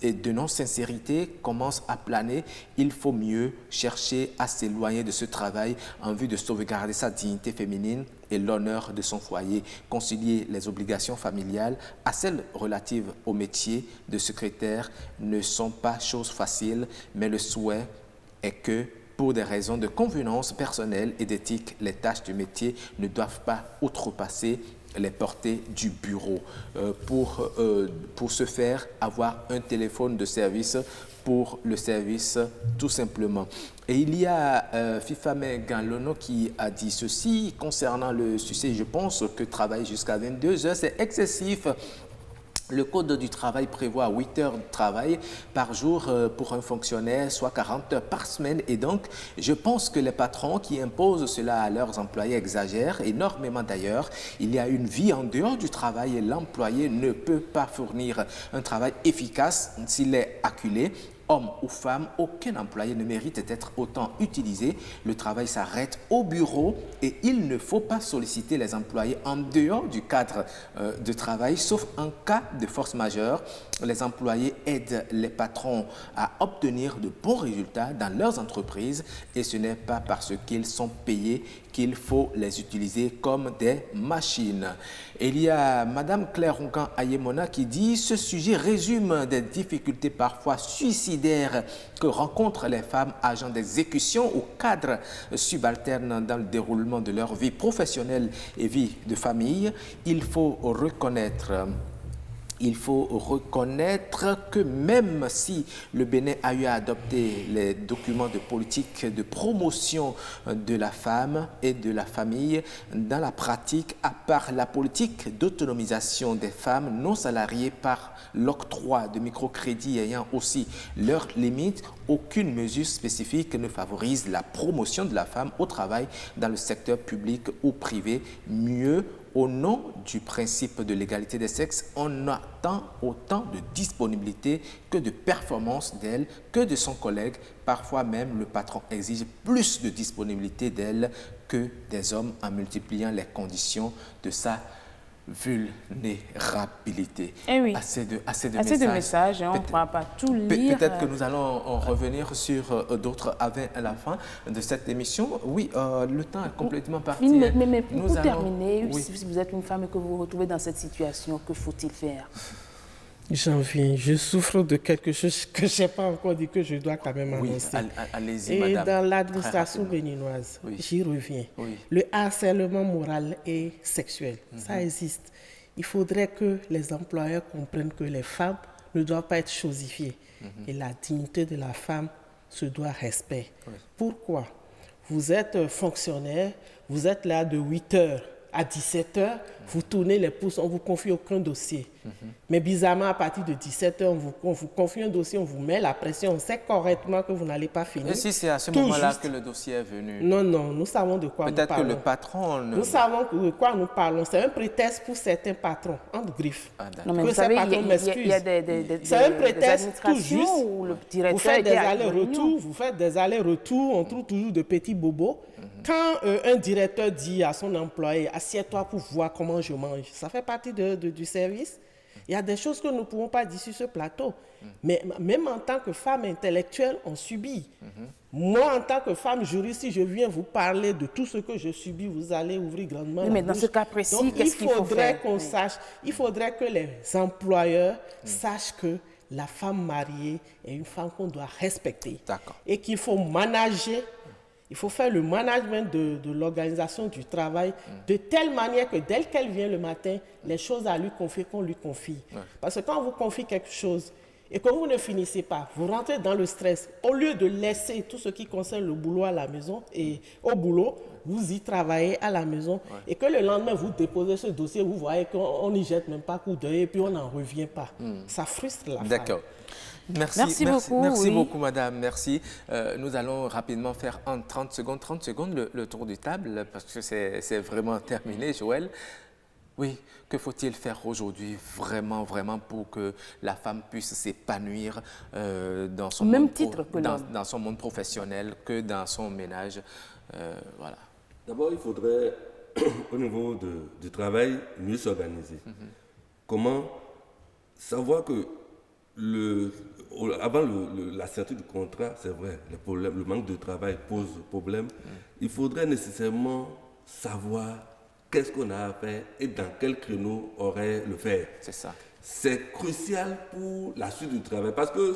et de non-sincérité commence à planer, il faut mieux chercher à s'éloigner de ce travail en vue de sauvegarder sa dignité féminine et l'honneur de son foyer, concilier les obligations familiales à celles relatives au métier de secrétaire ne sont pas choses faciles, mais le souhait est que pour des raisons de convenance personnelle et d'éthique, les tâches du métier ne doivent pas outrepasser les portées du bureau. Pour ce faire, avoir un téléphone de service pour le service tout simplement. Et il y a Fifame Ganlono qui a dit ceci concernant le succès. Je pense que travailler jusqu'à 22 heures, c'est excessif. Le Code du travail prévoit 8 heures de travail par jour pour un fonctionnaire, soit 40 heures par semaine. Et donc, je pense que les patrons qui imposent cela à leurs employés exagèrent énormément d'ailleurs. Il y a une vie en dehors du travail et l'employé ne peut pas fournir un travail efficace s'il est acculé. Homme ou femme, aucun employé ne mérite d'être autant utilisé. Le travail s'arrête au bureau et il ne faut pas solliciter les employés en dehors du cadre de travail, sauf en cas de force majeure. Les employés aident les patrons à obtenir de bons résultats dans leurs entreprises et ce n'est pas parce qu'ils sont payés qu'il faut les utiliser comme des machines. Et il y a Madame Claire Roncan Ayemona qui dit « Ce sujet résume des difficultés parfois suicidaires que rencontrent les femmes agents d'exécution ou cadres subalternes dans le déroulement de leur vie professionnelle et vie de famille. Il faut reconnaître que même si le Bénin a eu à adopter les documents de politique de promotion de la femme et de la famille, dans la pratique, à part la politique d'autonomisation des femmes non salariées par l'octroi de microcrédits ayant aussi leurs limites, aucune mesure spécifique ne favorise la promotion de la femme au travail dans le secteur public ou privé. Mieux, au nom du principe de l'égalité des sexes, on attend autant de disponibilité que de performance d'elle, que de son collègue. Parfois même, le patron exige plus de disponibilité d'elle que des hommes en multipliant les conditions de sa vulnérabilité. Eh oui. Assez de messages, hein, on ne pourra pas tout lire. Peut-être que nous allons revenir sur d'autres avant à la fin de cette émission. Oui, le temps est complètement parti. Mais pour terminer, oui. Si vous êtes une femme et que vous vous retrouvez dans cette situation, que faut-il faire? J'en viens. Je souffre de quelque chose que je n'ai pas encore dit, que je dois quand même annoncer. Allez-y, madame. Et dans l'administration béninoise, j'y reviens. Oui. Le harcèlement moral et sexuel, ça existe. Il faudrait que les employeurs comprennent que les femmes ne doivent pas être chosifiées. Et la dignité de la femme se doit respect. Oui. Pourquoi? Vous êtes fonctionnaire, vous êtes là de 8h à 17h, vous tournez les pouces, on ne vous confie aucun dossier. Mais bizarrement, à partir de 17h, on vous confie un dossier, on vous met la pression, on sait correctement que vous n'allez pas finir. Et si c'est à ce moment-là que le dossier est venu? Non, nous savons de quoi nous parlons. Peut-être que le patron... Nous savons de quoi nous parlons. C'est un prétexte pour certains patrons, entre griffes. Non, mais vous savez, il y a des un prétexte tout juste. Où le directeur vous faites des allers-retours, on trouve toujours de petits bobos. Quand un directeur dit à son employé, assieds-toi pour voir comment je mange, ça fait partie du service. Il y a des choses que nous ne pouvons pas dire sur ce plateau. Mais même en tant que femme intellectuelle, on subit. Moi, en tant que femme juriste, si je viens vous parler de tout ce que je subis, vous allez ouvrir grandement la bouche. Mais dans ce cas précis, qu'est-ce qu'il faut faire? Il faudrait que les employeurs sachent que la femme mariée est une femme qu'on doit respecter. Et qu'il faut manager. Il faut faire le management de l'organisation du travail de telle manière que dès qu'elle vient le matin, les choses à lui confier, qu'on lui confie. Parce que quand on vous confie quelque chose Et quand vous ne finissez pas, vous rentrez dans le stress. Au lieu de laisser tout ce qui concerne le boulot à la maison et au boulot, vous y travaillez à la maison et que le lendemain, vous déposez ce dossier, vous voyez qu'on n'y jette même pas coup d'œil et puis on n'en revient pas. Ça frustre la femme. D'accord. Merci beaucoup, madame. Merci. Nous allons rapidement faire en 30 secondes le tour du table parce que c'est vraiment terminé, Joël. Oui, que faut-il faire aujourd'hui vraiment pour que la femme puisse s'épanouir dans son dans son monde professionnel que dans son ménage, voilà. D'abord, il faudrait, au niveau du travail, mieux s'organiser. Comment savoir que avant la signature du contrat, c'est vrai, le manque de travail pose problème. Il faudrait nécessairement savoir qu'est-ce qu'on a à faire et dans quel créneau aurait le faire. C'est ça. C'est crucial pour la suite du travail parce que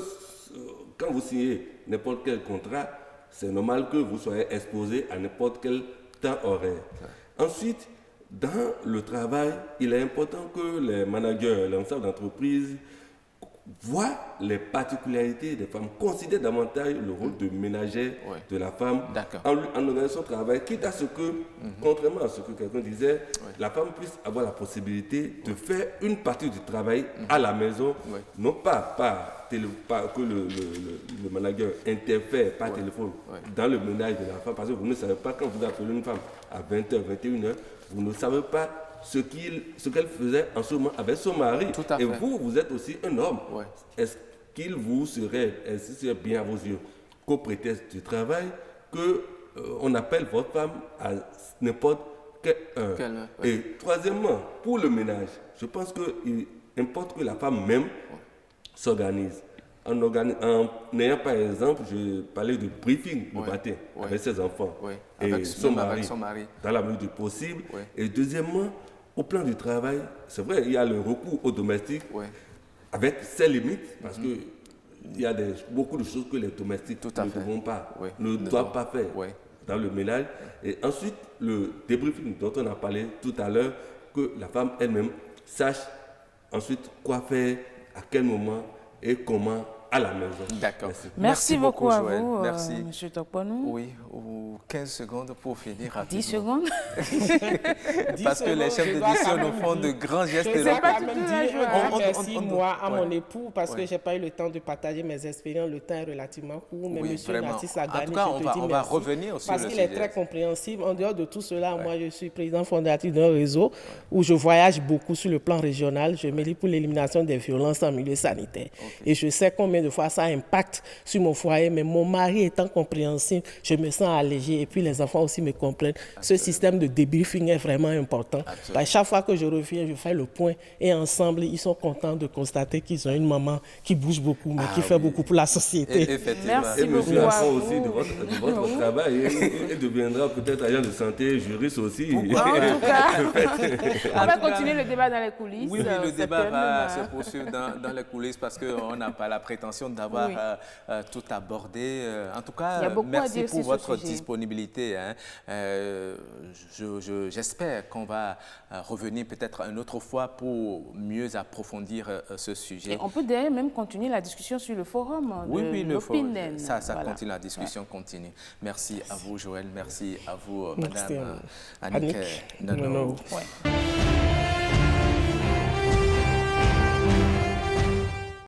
quand vous signez n'importe quel contrat, c'est normal que vous soyez exposé à n'importe quel temps horaire. Ouais. Ensuite, dans le travail, il est important que les managers, l'ensemble d'entreprise voient les particularités des femmes, considèrent davantage le rôle de ménagère de la femme en organisant son travail, quitte à ce que, contrairement à ce que quelqu'un disait, la femme puisse avoir la possibilité de faire une partie du travail à la maison, non pas que le manager interfère par téléphone dans le ménage de la femme, parce que vous ne savez pas, quand vous appelez une femme à 20h, 21h, vous ne savez pas ce qu'elle faisait en ce moment avec son mari. Et vous êtes aussi un homme. Est-ce qu'il vous serait bien à vos yeux, qu'au prétexte du travail, qu'on appelle votre femme à n'importe quelle heure? Et troisièmement, pour le ménage, je pense qu'il importe que la femme même s'organise. En ayant par exemple, je parlais de briefing le matin avec ses enfants et avec son mari, dans la mesure du possible. Et deuxièmement, au plan du travail, c'est vrai, il y a le recours au domestique avec ses limites, parce qu'il y a beaucoup de choses que les domestiques ne doivent pas faire dans le ménage. Et ensuite, le débriefing dont on a parlé tout à l'heure, que la femme elle-même sache ensuite quoi faire, à quel moment et comment à la maison. D'accord. Merci beaucoup à Joël. vous, merci. M. Tokponou. Oui, 15 secondes pour finir rapidement. 10 secondes. Parce que les chefs d'édition nous font de grands gestes. Je ne sais pas même dire merci moi à mon époux parce que je n'ai pas eu le temps de partager mes expériences. Le temps est relativement court. Mais M. Narcisse Agani, en tout cas, on va revenir sur parce qu'il est très compréhensible. En dehors de tout cela, moi, je suis président fondateur d'un réseau où je voyage beaucoup sur le plan régional. Je milite pour l'élimination des violences en milieu sanitaire. Et je sais combien de fois ça impacte sur mon foyer, mais mon mari étant compréhensible, je me sens allégée et puis les enfants aussi me comprennent. Ce système de débriefing est vraiment important. À chaque fois que je reviens, je fais le point et ensemble, ils sont contents de constater qu'ils ont une maman qui bouge beaucoup, mais qui fait beaucoup pour la société. Merci beaucoup. Et monsieur aussi de votre travail et deviendra peut-être agent de santé, juriste aussi. En tout cas, on va continuer le débat dans les coulisses. Oui, le débat va se poursuivre dans les coulisses parce qu'on n'a pas la prétention d'avoir tout abordé. En tout cas, merci pour votre disponibilité. J'espère qu'on va revenir peut-être une autre fois pour mieux approfondir ce sujet. Et on peut d'ailleurs même continuer la discussion sur le forum. Oui, le forum. Ça continue, la discussion continue. Merci à vous, Joël. Merci à vous, Madame Annick Nono.